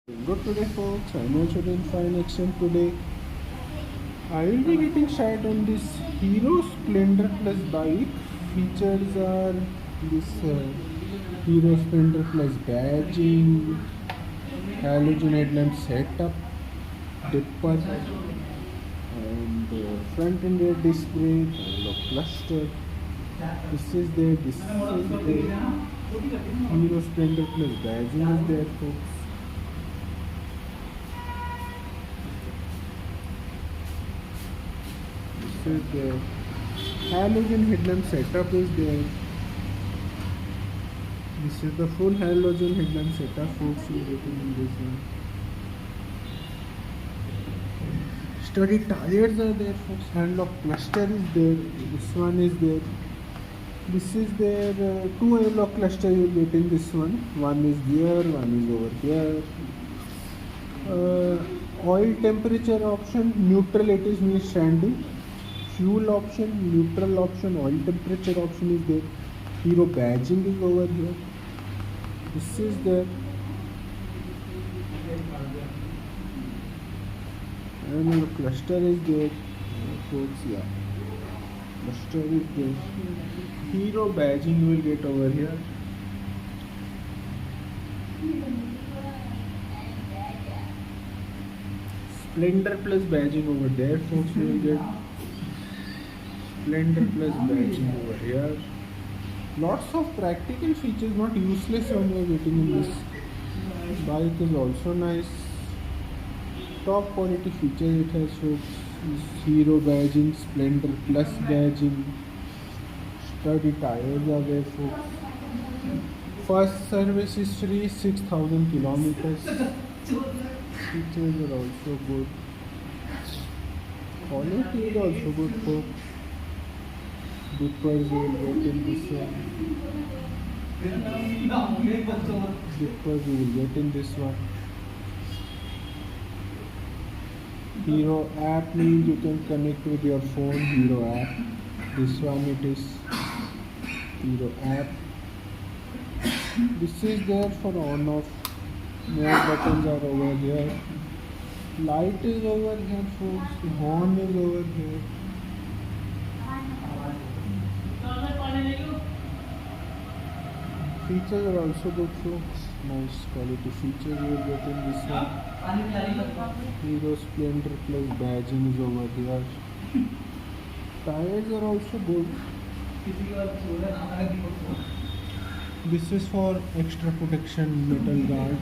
Good today folks, I'm also doing fine except today I will be getting started on this Hero Splendor Plus bike. Features are this Hero Splendor Plus badging, halogen headlamp setup, dipper and front and rear disc brake, cluster. This is there, Hero Splendor Plus badging is there folks. The halogen headlamp setup is there. This is the full halogen headlamp setup folks you getting in this one. Sturdy tires are there folks. Handlock cluster is there. This one is there. This is there. Two airlock cluster you get in this one. One is here, one is over here. Oil temperature option, neutral it is means standing. Fuel option, neutral option, oil temperature option is there. Hero badging is over here. This is there. And the cluster is there. Folks, yeah. Cluster is there. Hero badging you will get over here. Splendor Plus badging over there, folks. You will get Splendor Plus badging over here. Lots of practical features, not useless when you are getting in this bike is also nice. Top quality features it has folks. Hero badging, Splendor Plus badging, sturdy tires are there folks. First service history 6,000 kilometers. Features are also good. Quality is also good folks. Dippers you will get in this one. Dippers you will get in this one. Hero app means you can connect with your phone. Hero app. This one it is Hero app. This is there for on off. More buttons are over here. Light is over here folks. Horn is over here. Features are also good folks. Nice quality features you will get in this one. Hero Splendor Plus badging is over here. Tires are also good. This is for extra protection metal guard.